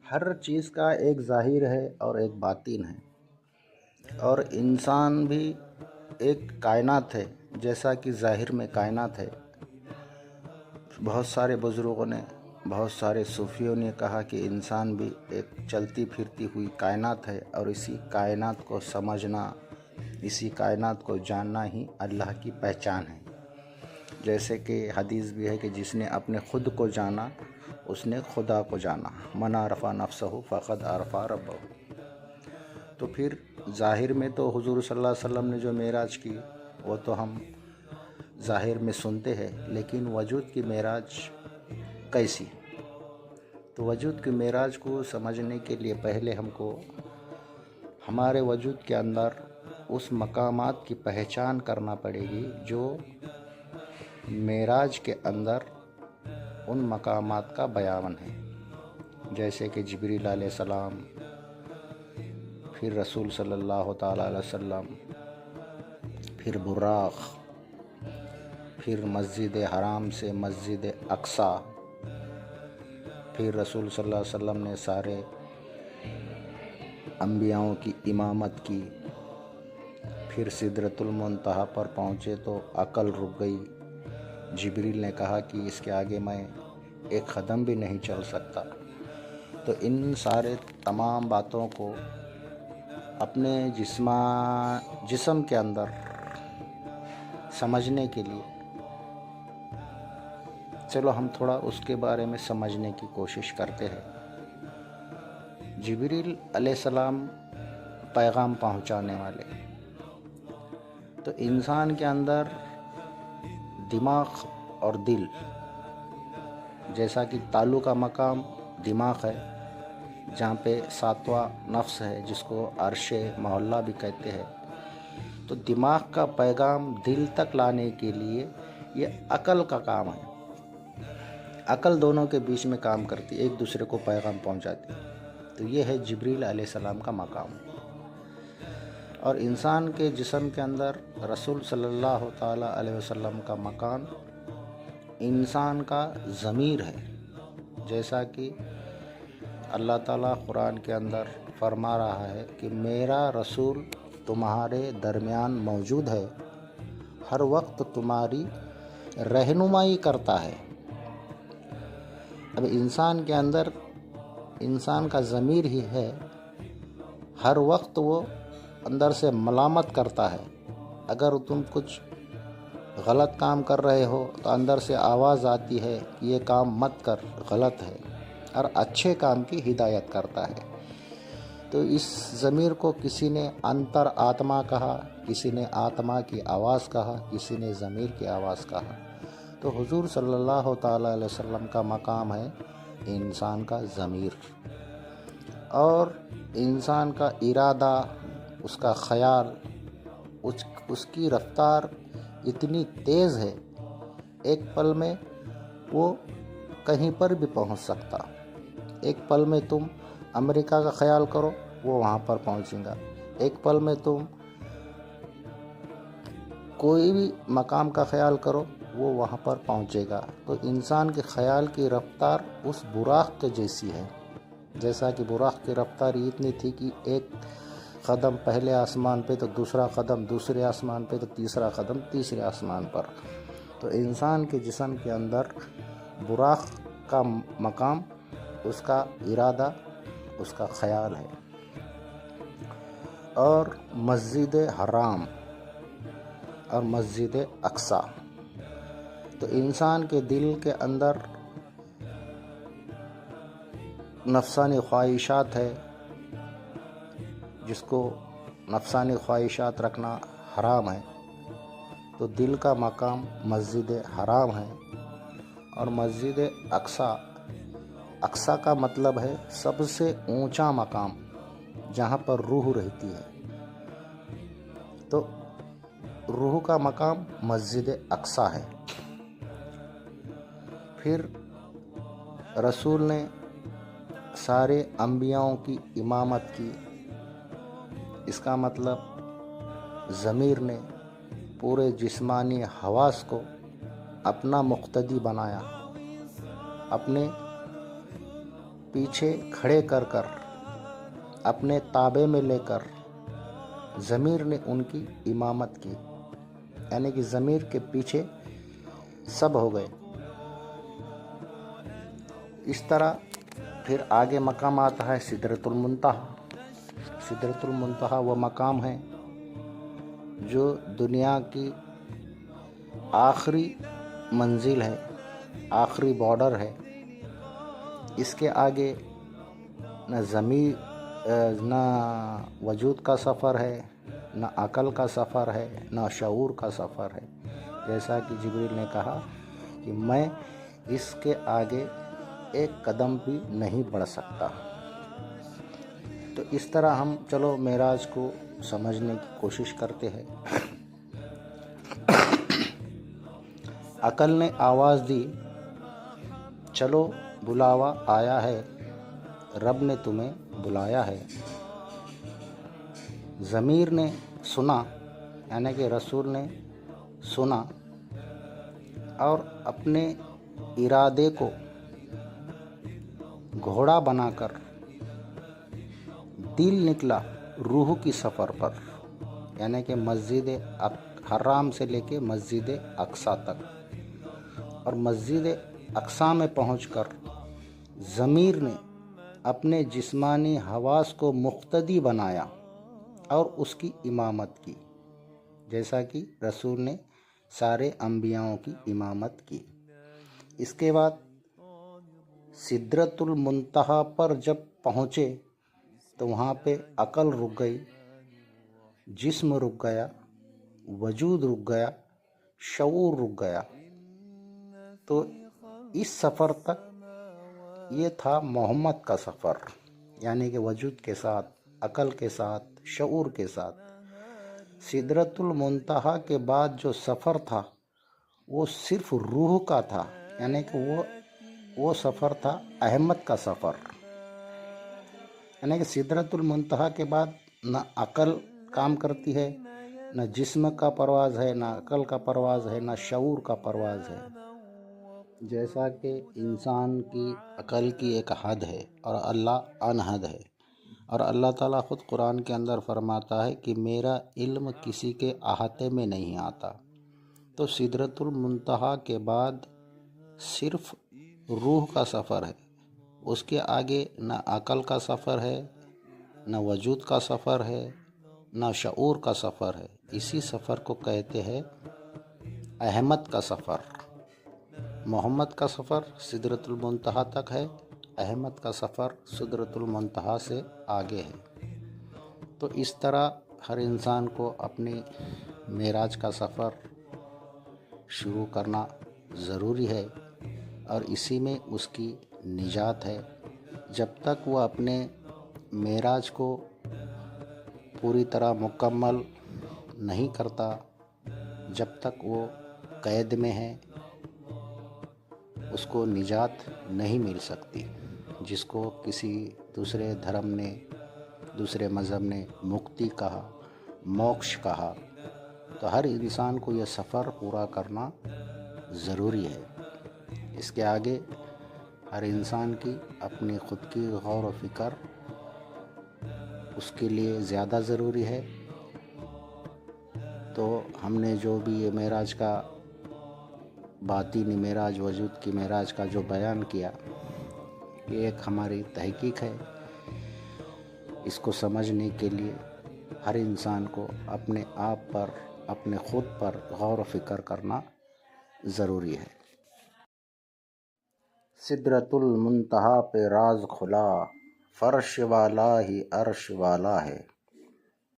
ہر چیز کا ایک ظاہر ہے اور ایک باطن ہے، اور انسان بھی ایک کائنات ہے. جیسا کہ ظاہر میں کائنات ہے، بہت سارے بزرگوں نے، بہت سارے صوفیوں نے کہا کہ انسان بھی ایک چلتی پھرتی ہوئی کائنات ہے، اور اسی کائنات کو سمجھنا، اسی کائنات کو جاننا ہی اللہ کی پہچان ہے. جیسے کہ حدیث بھی ہے کہ جس نے اپنے خود کو جانا اس نے خدا کو جانا. من عرف نفسہ فقد عرف ربہ. تو پھر ظاہر میں تو حضور صلی اللہ علیہ وسلم نے جو معراج کی وہ تو ہم ظاہر میں سنتے ہیں، لیکن وجود کی معراج کیسی؟ تو وجود کی معراج کو سمجھنے کے لیے پہلے ہم کو ہمارے وجود کے اندر اس مقامات کی پہچان کرنا پڑے گی جو معراج کے اندر ان مقامات کا بیان ہے. جیسے کہ جبریل علیہ السلام، پھر رسول صلی اللہ تعالیٰ علیہ وسلم، پھر براق، پھر مسجد حرام سے مسجد اقصیٰ، پھر رسول صلی اللہ علیہ وسلم نے سارے انبیاؤں کی امامت کی. پھر سدرۃ المنتہا پر پہنچے تو عقل رک گئی. جبریل نے کہا کہ اس کے آگے میں ایک قدم بھی نہیں چل سکتا. تو ان سارے تمام باتوں کو اپنے جسم کے اندر سمجھنے کے لیے چلو ہم تھوڑا اس کے بارے میں سمجھنے کی کوشش کرتے ہیں. جبریل علیہ السلام پیغام پہنچانے والے. تو انسان کے اندر دماغ اور دل، جیسا کہ تالو کا مقام دماغ ہے، جہاں پہ ساتواں نفس ہے جس کو عرش محلہ بھی کہتے ہیں. تو دماغ کا پیغام دل تک لانے کے لیے یہ عقل کا کام ہے. عقل دونوں کے بیچ میں کام کرتی، ایک دوسرے کو پیغام پہنچاتی. تو یہ ہے جبریل علیہ السلام کا مقام. اور انسان کے جسم کے اندر رسول صلی اللہ تعالیٰ علیہ وسلم کا مکان انسان کا ضمیر ہے. جیسا کہ اللہ تعالیٰ قرآن کے اندر فرما رہا ہے کہ میرا رسول تمہارے درمیان موجود ہے، ہر وقت تمہاری رہنمائی کرتا ہے. اب انسان کے اندر انسان کا ضمیر ہی ہے، ہر وقت وہ اندر سے ملامت کرتا ہے. اگر تم کچھ غلط کام کر رہے ہو تو اندر سے آواز آتی ہے کہ یہ کام مت کر، غلط ہے، اور اچھے کام کی ہدایت کرتا ہے. تو اس ضمیر کو کسی نے انتر آتما کہا، کسی نے آتما کی آواز کہا، کسی نے ضمیر کی آواز کہا. تو حضور صلی اللہ تعالیٰ علیہ وسلم کا مقام ہے انسان کا ضمیر. اور انسان کا ارادہ، اس کا خیال، اس کی رفتار اتنی تیز ہے، ایک پل میں وہ کہیں پر بھی پہنچ سکتا. ایک پل میں تم امریکہ کا خیال کرو وہ وہاں پر پہنچے گا. ایک پل میں تم کوئی بھی مقام کا خیال کرو وہ وہاں پر پہنچے گا. تو انسان کے خیال کی رفتار اس براق کے جیسی ہے. جیسا کہ براق کی رفتار اتنی تھی کہ ایک قدم پہلے آسمان پہ تو دوسرا قدم دوسرے آسمان پہ تو تیسرا قدم تیسرے آسمان پر. تو انسان کے جسم کے اندر براق کا مقام اس کا ارادہ، اس کا خیال ہے. اور مسجد حرام اور مسجد اقصیٰ، تو انسان کے دل کے اندر نفسانی خواہشات ہے، جس کو نفسانی خواہشات رکھنا حرام ہے. تو دل کا مقام مسجد حرام ہے. اور مسجد اقصیٰ، اقصیٰ کا مطلب ہے سب سے اونچا مقام، جہاں پر روح رہتی ہے. تو روح کا مقام مسجد اقصیٰ ہے. پھر رسول نے سارے انبیاؤں کی امامت کی. اس کا مطلب ضمیر نے پورے جسمانی حواس کو اپنا مقتدی بنایا، اپنے پیچھے کھڑے کر کر اپنے تابع میں لے کر ضمیر نے ان کی امامت کی، یعنی کہ ضمیر کے پیچھے سب ہو گئے۔ اس طرح پھر آگے مقام آتا ہے سدرۃ المنتہا۔ سدرۃ المنتہا وہ مقام ہے جو دنیا کی آخری منزل ہے، آخری بارڈر ہے۔ اس کے آگے نہ وجود کا سفر ہے، نہ عقل کا سفر ہے، نہ شعور کا سفر ہے، جیسا کہ جبریل نے کہا کہ میں اس کے آگے ایک قدم بھی نہیں بڑھ سکتا۔ تو اس طرح ہم چلو معراج کو سمجھنے کی کوشش کرتے ہیں۔ عقل نے آواز دی، چلو بلاوا آیا ہے، رب نے تمہیں بلایا ہے۔ ضمیر نے سنا، یعنی کہ رسول نے سنا اور اپنے ارادے کو گھوڑا بنا کر دل نکلا روح کی سفر پر، یعنی کہ مسجد حرام سے لے کے مسجد اقصی تک، اور مسجد اقصی میں پہنچ کر ضمیر نے اپنے جسمانی حواس کو مقتدی بنایا اور اس کی امامت کی، جیسا کہ رسول نے سارے انبیاؤں کی امامت کی۔ اس کے بعد سدرۃ المنتہا پر جب پہنچے تو وہاں پہ عقل رک گئی، جسم رک گیا، وجود رک گیا، شعور رک گیا۔ تو اس سفر تک یہ تھا محمد کا سفر، یعنی کہ وجود کے ساتھ، عقل کے ساتھ، شعور کے ساتھ۔ سدرۃ المنتہا کے بعد جو سفر تھا وہ صرف روح کا تھا، یعنی کہ وہ سفر تھا احمد کا سفر، یعنی کہ سدرۃ المنتہا کے بعد نہ عقل کام کرتی ہے، نہ جسم کا پرواز ہے، نہ عقل کا پرواز ہے، نہ شعور کا پرواز ہے۔ جیسا کہ انسان کی عقل کی ایک حد ہے اور اللہ انحد ہے، اور اللہ تعالیٰ خود قرآن کے اندر فرماتا ہے کہ میرا علم کسی کے احاطے میں نہیں آتا۔ تو سدرۃ المنتہا کے بعد صرف روح کا سفر ہے، اس کے آگے نہ عقل کا سفر ہے، نہ وجود کا سفر ہے، نہ شعور کا سفر ہے۔ اسی سفر کو کہتے ہیں احمد کا سفر۔ محمد کا سفر سدرۃ المنتہا تک ہے، احمد کا سفر سدرۃ المنتہا سے آگے ہے۔ تو اس طرح ہر انسان کو اپنی معراج کا سفر شروع کرنا ضروری ہے، اور اسی میں اس کی نجات ہے۔ جب تک وہ اپنے معراج کو پوری طرح مکمل نہیں کرتا، جب تک وہ قید میں ہے، اس کو نجات نہیں مل سکتی، جس کو کسی دوسرے دھرم نے، دوسرے مذہب نے مکتی کہا، موکش کہا۔ تو ہر انسان کو یہ سفر پورا کرنا ضروری ہے۔ اس کے آگے ہر انسان کی اپنی خود کی غور و فکر اس کے لیے زیادہ ضروری ہے۔ تو ہم نے جو بھی یہ معراج کا باطنی معراج، وجود کی معراج کا جو بیان کیا، یہ ایک ہماری تحقیق ہے۔ اس کو سمجھنے کے لیے ہر انسان کو اپنے آپ پر، اپنے خود پر غور و فکر کرنا ضروری ہے۔ سدرۃ المنتہا پہ راز کھلا، فرش والا ہی عرش والا ہے۔